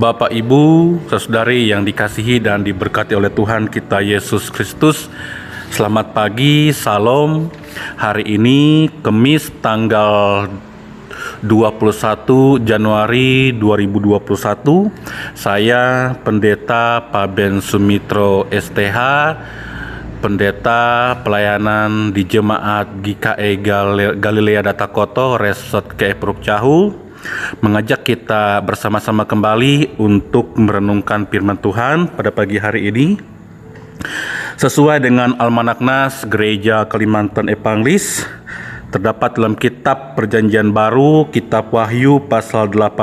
Bapak, Ibu, saudari yang dikasihi dan diberkati oleh Tuhan kita Yesus Kristus, selamat pagi, salam. Hari ini Kamis tanggal 21 Januari 2021. Saya Pendeta Paben Sumitro STH, Pendeta Pelayanan di Jemaat GKE Galilea Datakoto Resort KE Puruk Cahu, mengajak kita bersama-sama kembali untuk merenungkan firman Tuhan pada pagi hari ini sesuai dengan Almanak Nas Gereja Kalimantan Epanglis. Terdapat dalam kitab Perjanjian Baru, kitab Wahyu pasal 18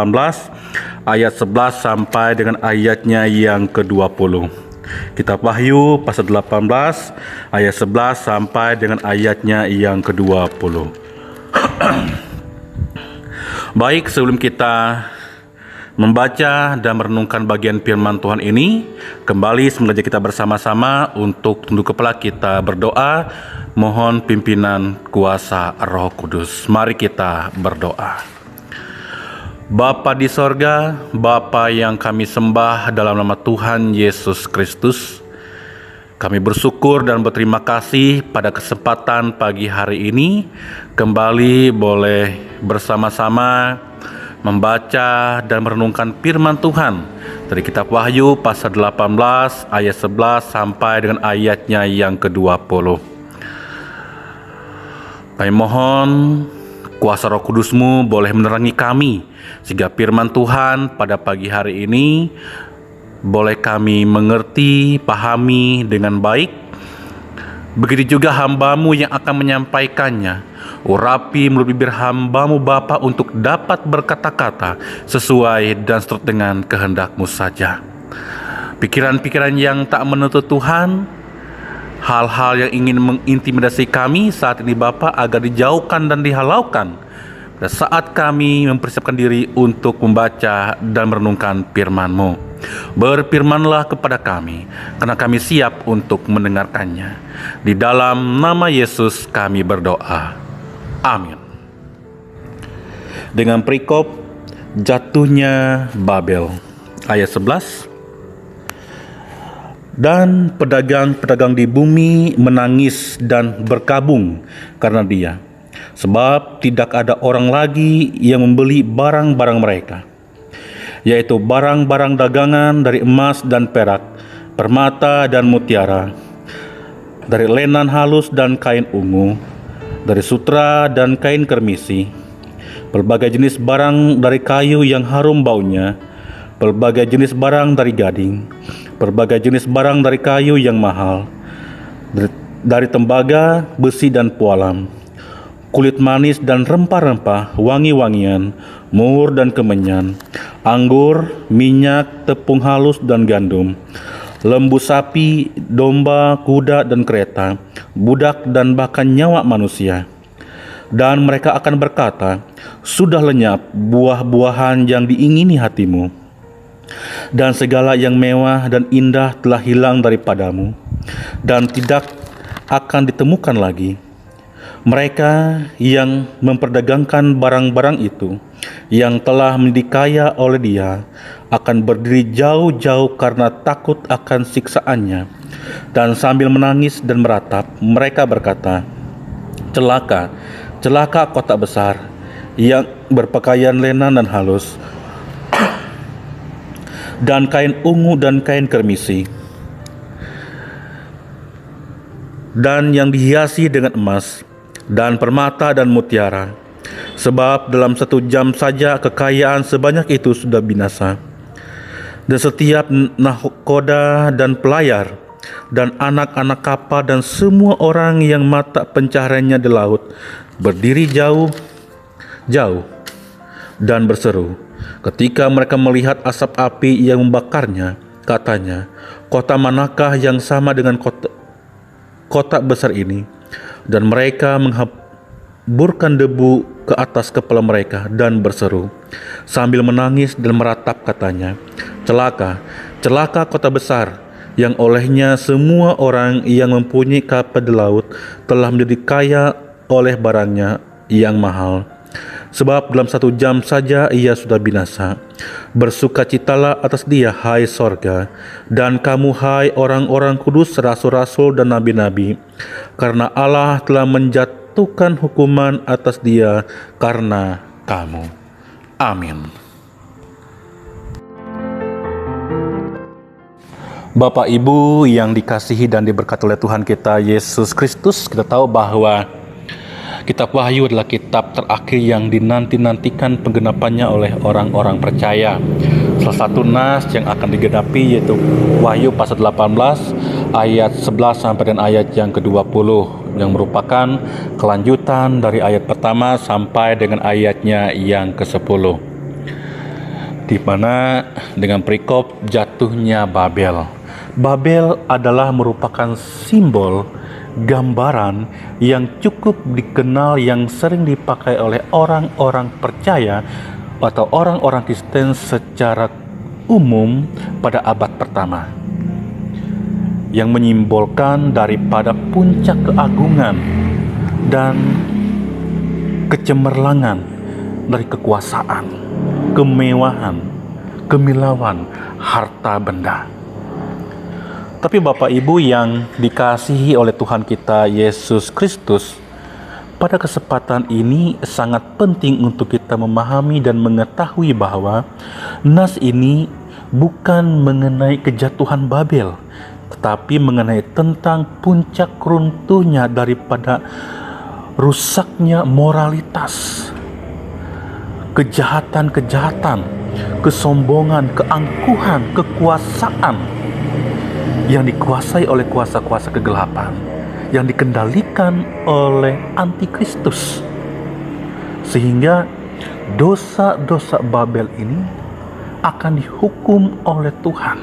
ayat 11 sampai dengan ayatnya yang ke-20. Kitab Wahyu pasal 18 ayat 11 sampai dengan ayatnya yang ke-20. Baik, sebelum kita membaca dan merenungkan bagian firman Tuhan ini, kembali mengajak kita bersama-sama untuk tunduk kepala kita berdoa, mohon pimpinan kuasa Roh Kudus. Mari kita berdoa. Bapa di sorga, Bapa yang kami sembah dalam nama Tuhan Yesus Kristus, kami bersyukur dan berterima kasih pada kesempatan pagi hari ini kembali boleh bersama-sama membaca dan merenungkan firman Tuhan dari kitab Wahyu pasal 18 ayat 11 sampai dengan ayatnya yang ke-20. Kami mohon kuasa Roh Kudus-Mu boleh menerangi kami sehingga firman Tuhan pada pagi hari ini boleh kami mengerti, pahami dengan baik. Begitu juga hamba-Mu yang akan menyampaikannya. Urapi mulut bibir hamba-Mu Bapa untuk dapat berkata-kata sesuai dan seturut dengan kehendak-Mu saja. Pikiran-pikiran yang tak menuntut Tuhan, hal-hal yang ingin mengintimidasi kami saat ini Bapa agar dijauhkan dan dihalaukan pada saat kami mempersiapkan diri untuk membaca dan merenungkan firman-Mu. Berfirmanlah kepada kami, karena kami siap untuk mendengarkannya. Di dalam nama Yesus kami berdoa. Amin. Dengan perikop jatuhnya Babel, ayat 11. Dan pedagang-pedagang di bumi menangis dan berkabung karena dia, sebab tidak ada orang lagi yang membeli barang-barang mereka, yaitu barang-barang dagangan dari emas dan perak, permata dan mutiara, dari lenan halus dan kain ungu, dari sutra dan kain kermisi, berbagai jenis barang dari kayu yang harum baunya, berbagai jenis barang dari gading, berbagai jenis barang dari kayu yang mahal, dari tembaga, besi dan pualam, kulit manis dan rempah-rempah, wangi-wangian, mur dan kemenyan, anggur, minyak, tepung halus dan gandum, lembu sapi, domba, kuda dan kereta, budak dan bahkan nyawa manusia. Dan mereka akan berkata, sudah lenyap buah-buahan yang diingini hatimu, dan segala yang mewah dan indah telah hilang daripadamu, dan tidak akan ditemukan lagi. Mereka yang memperdagangkan barang-barang itu, yang telah menjadi kaya oleh dia, akan berdiri jauh-jauh karena takut akan siksaannya, dan sambil menangis dan meratap, mereka berkata, celaka, celaka kota besar, yang berpakaian lenan dan halus, dan kain ungu dan kain kermisi, dan yang dihiasi dengan emas, dan permata dan mutiara, sebab dalam 1 jam saja kekayaan sebanyak itu sudah binasa. Dan setiap nahkoda dan pelayar, dan anak-anak kapal dan semua orang yang mata pencahariannya di laut, berdiri jauh-jauh dan berseru. Ketika mereka melihat asap api yang membakarnya, katanya, kota manakah yang sama dengan kota besar ini? Dan mereka menghamburkan debu ke atas kepala mereka dan berseru sambil menangis dan meratap, katanya, celaka, celaka kota besar, yang olehnya semua orang yang mempunyai kapal di laut telah menjadi kaya oleh barangnya yang mahal. Sebab dalam 1 jam saja ia sudah binasa. Bersukacitalah atas dia, hai sorga, dan kamu, hai orang-orang kudus, rasul-rasul dan nabi-nabi, karena Allah telah menjatuhkan hukuman atas dia karena kamu. Amin. Bapak Ibu yang dikasihi dan diberkati oleh Tuhan kita Yesus Kristus, kita tahu bahwa Kitab Wahyu adalah kitab terakhir yang dinanti-nantikan penggenapannya oleh orang-orang percaya. Salah satu nas yang akan digenapi yaitu Wahyu pasal 18 ayat 11 sampai dengan ayat yang ke-20, yang merupakan kelanjutan dari ayat pertama sampai dengan ayatnya yang ke-10, di mana dengan perikop jatuhnya Babel. Babel adalah merupakan simbol, gambaran yang cukup dikenal, yang sering dipakai oleh orang-orang percaya atau orang-orang Kristen secara umum pada abad pertama, yang menyimbolkan daripada puncak keagungan dan kecemerlangan dari kekuasaan, kemewahan, kemilauan, harta benda. Tapi Bapak Ibu yang dikasihi oleh Tuhan kita Yesus Kristus, pada kesempatan ini sangat penting untuk kita memahami dan mengetahui bahwa nas ini bukan mengenai kejatuhan Babel, tetapi mengenai tentang puncak runtuhnya daripada rusaknya moralitas, kejahatan-kejahatan, kesombongan, keangkuhan, kekuasaan yang dikuasai oleh kuasa-kuasa kegelapan, yang dikendalikan oleh antikristus, sehingga dosa-dosa Babel ini akan dihukum oleh Tuhan.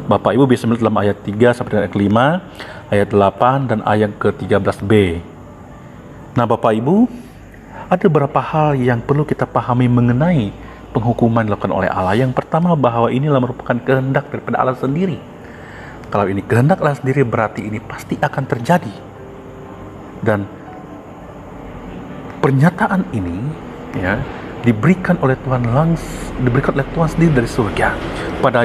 Bapak Ibu bisa melihat dalam ayat 3 sampai ayat 5, ayat 8 dan ayat ke-13b. Nah Bapak Ibu, ada beberapa hal yang perlu kita pahami mengenai penghukuman dilakukan oleh Allah. Yang pertama, bahwa inilah merupakan kehendak daripada Allah sendiri. Kalau ini kehendak Allah sendiri, berarti ini pasti akan terjadi. Dan pernyataan ini ya diberikan oleh Tuhan sendiri dari surga pada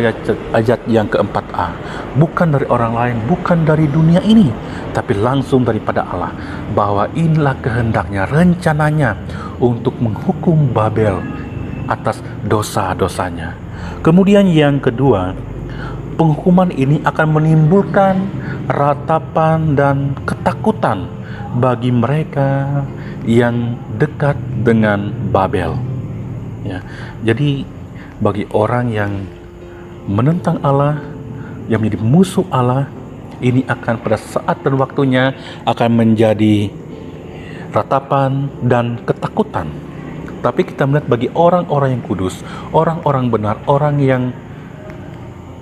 ayat yang ke-4a. Bukan dari orang lain, bukan dari dunia ini, tapi langsung daripada Allah, bahwa inilah kehendaknya, rencananya untuk menghukum Babel atas dosa-dosanya. Kemudian yang kedua, penghukuman ini akan menimbulkan ratapan dan ketakutan bagi mereka yang dekat dengan Babel. Ya, jadi bagi orang yang menentang Allah, yang menjadi musuh Allah, ini akan pada saat dan waktunya akan menjadi ratapan dan ketakutan. Tapi kita melihat bagi orang-orang yang kudus, orang-orang benar, orang yang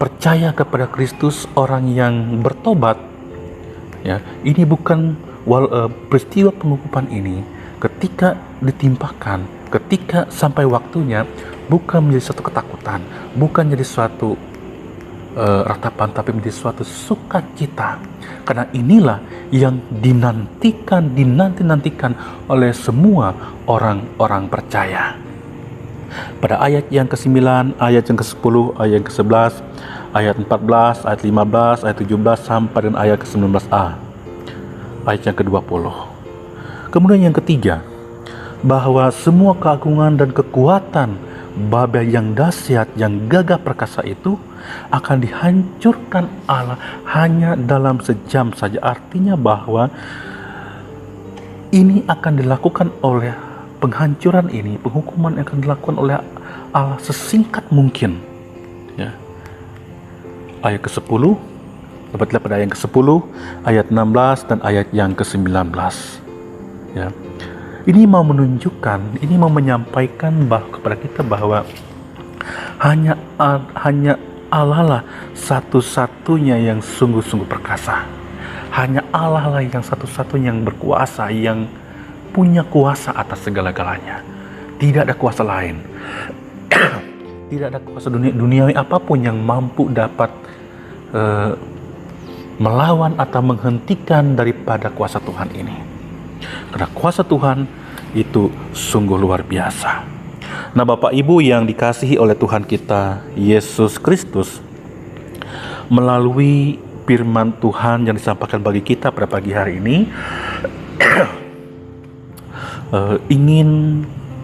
percaya kepada Kristus, orang yang bertobat, ya, ini bukan peristiwa penghukuman ini ketika ditimpakan, ketika sampai waktunya, bukan menjadi suatu ketakutan, bukan menjadi suatu ratapan, tapi menjadi suatu sukacita, karena inilah yang dinanti-nantikan oleh semua orang-orang percaya. Pada ayat yang ke-9, ayat yang ke-10, ayat yang ke-11, ayat 14, ayat 15, ayat 17 sampai dengan ayat ke-19a, ayat yang ke-20. Kemudian yang ketiga, bahwa semua keagungan dan kekuatan Babel yang dahsyat, yang gagah perkasa itu akan dihancurkan Allah hanya dalam sejam saja. Artinya bahwa ini akan dilakukan oleh penghancuran ini, penghukuman yang akan dilakukan oleh Allah sesingkat mungkin. Ya. Ayat ke-10, dapat lihat pada ayat ke-10, ayat 16 dan ayat yang ke-19. Ya. Ini mau menunjukkan, ini mau menyampaikan kepada kita bahwa hanya Allah lah satu-satunya yang sungguh-sungguh perkasa. Hanya Allah lah yang satu-satunya yang berkuasa, yang punya kuasa atas segala-galanya. Tidak ada kuasa lain. Tidak ada kuasa duniawi apapun yang mampu dapat melawan atau menghentikan daripada kuasa Tuhan ini. Karena kuasa Tuhan Itu sungguh luar biasa. Nah, Bapak Ibu yang dikasihi oleh Tuhan kita Yesus Kristus, melalui firman Tuhan yang disampaikan bagi kita pada pagi hari ini,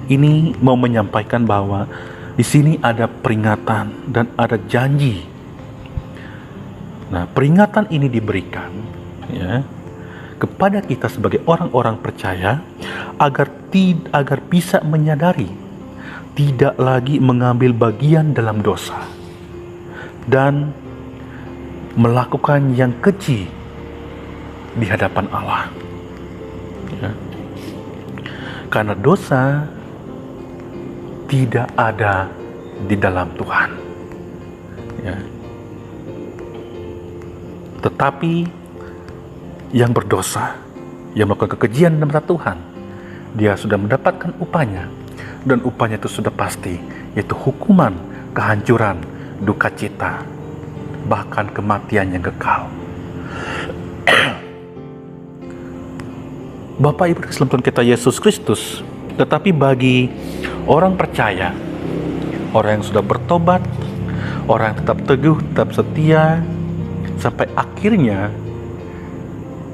ini mau menyampaikan bahwa di sini ada peringatan dan ada janji. Nah, peringatan ini diberikan ya kepada kita sebagai orang-orang percaya agar bisa menyadari tidak lagi mengambil bagian dalam dosa dan melakukan yang keji di hadapan Allah. Ya. Karena dosa tidak ada di dalam Tuhan. Ya. Tetapi yang berdosa, yang melakukan kekejian dalam mata Tuhan, dia sudah mendapatkan upahnya, dan upahnya itu sudah pasti, yaitu hukuman, kehancuran, duka cita, bahkan kematian yang kekal. Bapak Ibu dalam Tuhan kita Yesus Kristus, tetapi bagi orang percaya, orang yang sudah bertobat, orang yang tetap teguh, tetap setia, sampai akhirnya,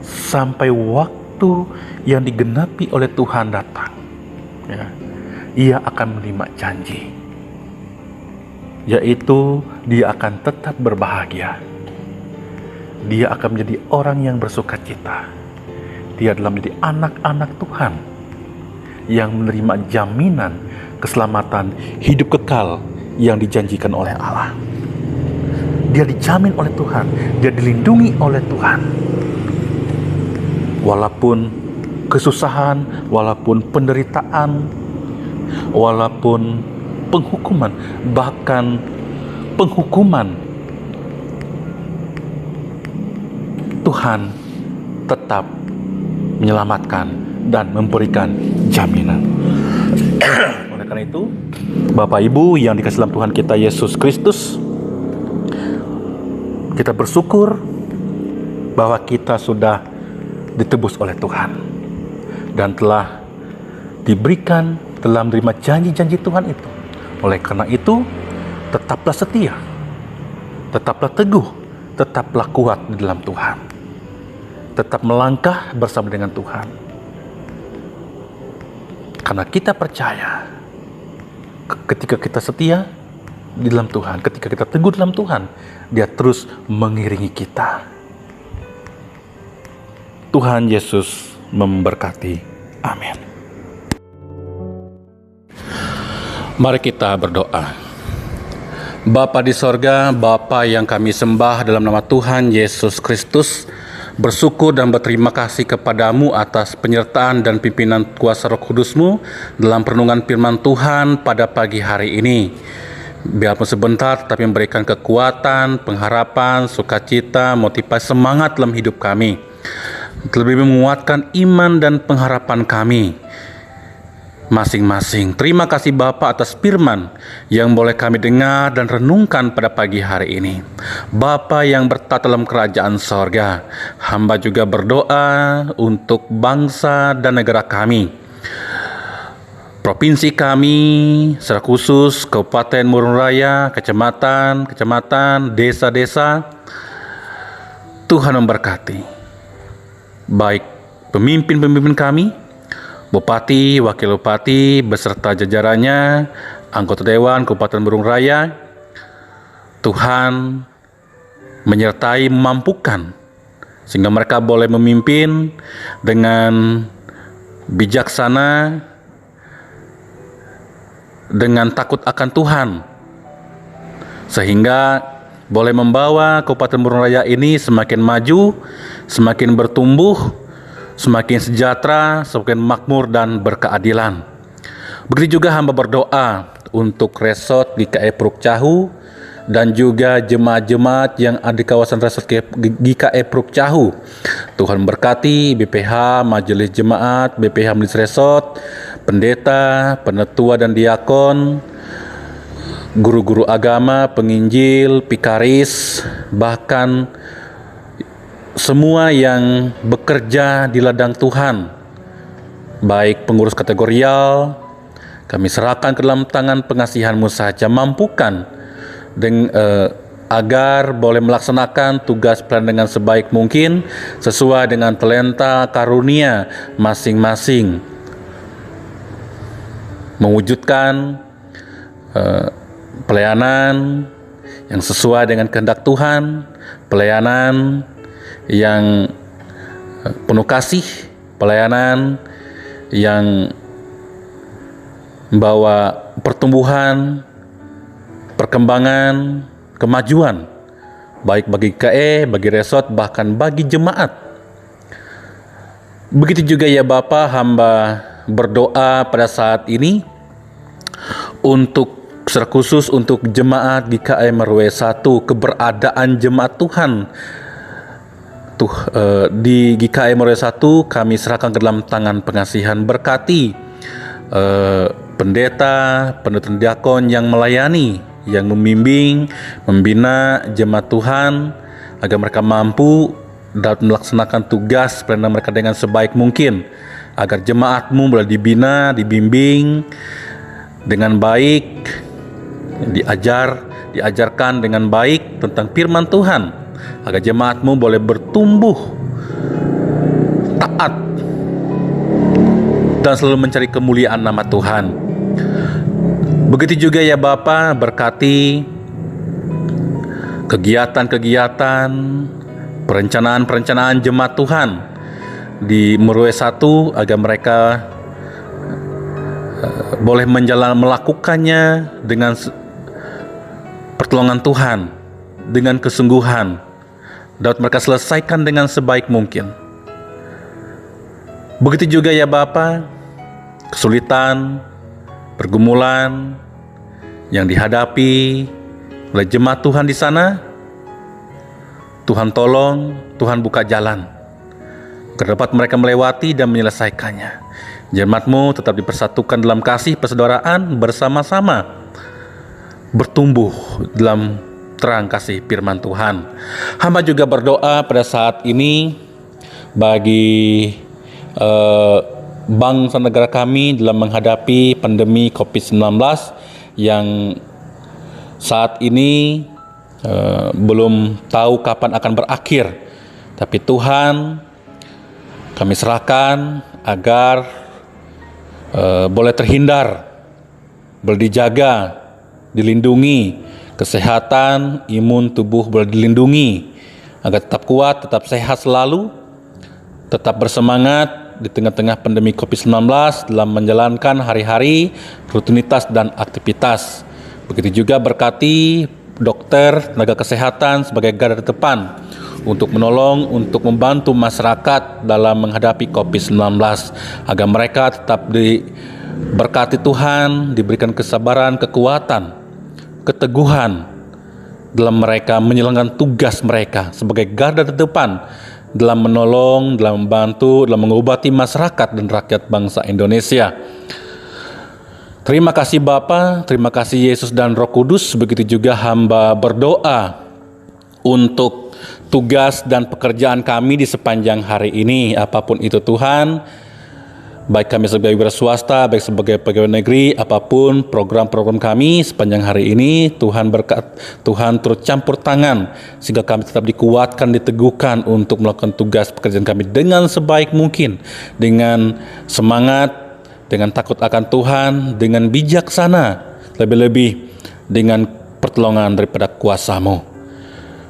sampai waktu yang digenapi oleh Tuhan datang, ya, ia akan menerima janji, yaitu dia akan tetap berbahagia. Dia akan menjadi orang yang bersukacita. Dia adalah menjadi anak-anak Tuhan yang menerima jaminan keselamatan hidup kekal yang dijanjikan oleh Allah. Dia dijamin oleh Tuhan, dia dilindungi oleh Tuhan. Walaupun kesusahan, walaupun penderitaan, walaupun penghukuman, bahkan penghukuman, Tuhan tetap menyelamatkan dan memberikan jaminan. Oleh karena itu, Bapak Ibu yang dikasihi dalam Tuhan kita Yesus Kristus, kita bersyukur bahwa kita sudah ditebus oleh Tuhan dan telah diberikan, telah menerima janji-janji Tuhan itu. Oleh karena itu, tetaplah setia, tetaplah teguh, tetaplah kuat di dalam Tuhan, tetap melangkah bersama dengan Tuhan, karena kita percaya ketika kita setia di dalam Tuhan, ketika kita teguh dalam Tuhan, dia terus mengiringi kita. Tuhan Yesus memberkati. Amin. Mari kita berdoa. Bapa di sorga, Bapa yang kami sembah dalam nama Tuhan Yesus Kristus, bersyukur dan berterima kasih kepadamu atas penyertaan dan pimpinan kuasa Roh Kudus-Mu dalam perenungan firman Tuhan pada pagi hari ini. Biarpun sebentar, tapi memberikan kekuatan, pengharapan, sukacita, motivasi, semangat dalam hidup kami. Lebih menguatkan iman dan pengharapan kami masing-masing. Terima kasih Bapa atas firman yang boleh kami dengar dan renungkan pada pagi hari ini. Bapa yang bertata dalam kerajaan sorga, hamba juga berdoa untuk bangsa dan negara kami, provinsi kami, secara khusus Kabupaten Murung Raya, kecamatan, desa-desa. Tuhan memberkati baik pemimpin-pemimpin kami, Bupati, Wakil Bupati, beserta jajarannya, anggota Dewan Kabupaten Murung Raya. Tuhan menyertai, memampukan, sehingga mereka boleh memimpin dengan bijaksana, dengan takut akan Tuhan, sehingga boleh membawa Kabupaten Murung Raya ini semakin maju, semakin bertumbuh, semakin sejahtera, semakin makmur dan berkeadilan. Begitu juga hamba berdoa untuk resort GKI Puruk Cahu dan juga jemaat-jemaat yang ada di kawasan resort GKI Puruk Cahu. Tuhan berkati BPH, Majelis Jemaat, BPH Majelis Resort, pendeta, penetua dan diakon, guru-guru agama, penginjil, pikaris, bahkan semua yang bekerja di ladang Tuhan baik pengurus kategorial, kami serahkan ke dalam tangan pengasihan-Mu saja. Mampukan agar boleh melaksanakan tugas pelayanan dengan sebaik mungkin sesuai dengan talenta karunia masing-masing, mewujudkan pelayanan yang sesuai dengan kehendak Tuhan, pelayanan yang penuh kasih, pelayanan yang membawa pertumbuhan, perkembangan, kemajuan, baik bagi GKE, bagi resort, bahkan bagi jemaat. Begitu juga ya Bapa, hamba berdoa pada saat ini untuk secara khusus untuk jemaat GKM RW 1, keberadaan jemaat Tuhan di GKM RW 1 kami serahkan ke dalam tangan pengasihan. Berkati pendeta, penuntun diakon yang melayani, yang membimbing, membina jemaat Tuhan agar mereka mampu dapat melaksanakan tugas pelayanan mereka dengan sebaik mungkin, agar jemaat-Mu boleh dibina, dibimbing dengan baik, diajarkan dengan baik tentang firman Tuhan, agar jemaat-Mu boleh bertumbuh taat dan selalu mencari kemuliaan nama Tuhan. Begitu juga ya Bapa, berkati kegiatan-kegiatan, perencanaan jemaat Tuhan di Merwe 1 agar mereka boleh melakukannya dengan pertolongan Tuhan, dengan kesungguhan, dapat mereka selesaikan dengan sebaik mungkin. Begitu juga ya Bapa, kesulitan, pergumulan yang dihadapi oleh jemaat Tuhan di sana, Tuhan tolong, Tuhan buka jalan agar dapat mereka melewati dan menyelesaikannya. Jemaat-Mu tetap dipersatukan dalam kasih persaudaraan, bersama-sama bertumbuh dalam terang kasih firman Tuhan. Hamba juga berdoa pada saat ini bagi bangsa negara kami dalam menghadapi pandemi COVID-19 yang saat ini belum tahu kapan akan berakhir. Tapi Tuhan, kami serahkan agar boleh terhindar, boleh dijaga, dilindungi, kesehatan, imun tubuh boleh dilindungi, agar tetap kuat, tetap sehat selalu, tetap bersemangat di tengah-tengah pandemi COVID-19 dalam menjalankan hari-hari, rutinitas dan aktivitas. Begitu juga berkati dokter, tenaga kesehatan sebagai garda depan untuk menolong, untuk membantu masyarakat dalam menghadapi COVID-19, agar mereka tetap diberkati Tuhan, diberikan kesabaran, kekuatan, keteguhan dalam mereka menjalankan tugas mereka sebagai garda terdepan dalam menolong, dalam membantu, dalam mengobati masyarakat dan rakyat bangsa Indonesia. Terima kasih Bapa, terima kasih Yesus dan Roh Kudus. Begitu juga hamba berdoa untuk tugas dan pekerjaan kami di sepanjang hari ini, apapun itu Tuhan, baik kami sebagai wira swasta, baik sebagai pegawai negeri, apapun program-program kami sepanjang hari ini, Tuhan berkat, Tuhan turut campur tangan sehingga kami tetap dikuatkan, diteguhkan untuk melakukan tugas pekerjaan kami dengan sebaik mungkin, dengan semangat, dengan takut akan Tuhan, dengan bijaksana, lebih-lebih dengan pertolongan daripada kuasa-Mu.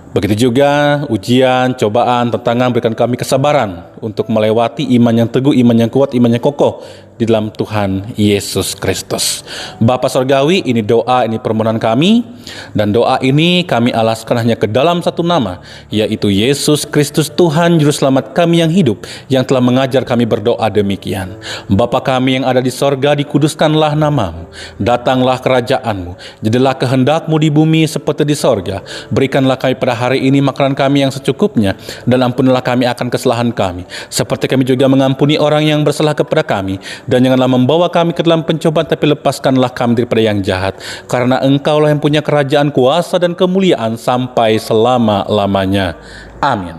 Begitu juga ujian, cobaan, tantangan, berikan kami kesabaran untuk melewati iman yang teguh, iman yang kuat, iman yang kokoh di dalam Tuhan Yesus Kristus. Bapa Surgawi, ini doa, ini permohonan kami, dan doa ini kami alaskan hanya ke dalam satu nama, yaitu Yesus Kristus Tuhan Juru Selamat kami yang hidup, yang telah mengajar kami berdoa demikian. Bapa kami yang ada di sorga, dikuduskanlah namamu, datanglah kerajaan-Mu, jadilah kehendak-Mu di bumi seperti di sorga. Berikanlah kami pada hari ini makanan kami yang secukupnya, dan ampunilah kami akan kesalahan kami, seperti kami juga mengampuni orang yang bersalah kepada kami. Dan janganlah membawa kami ke dalam pencobaan, tapi lepaskanlah kami daripada yang jahat. Karena Engkaulah yang punya kerajaan, kuasa, dan kemuliaan sampai selama-lamanya. Amin.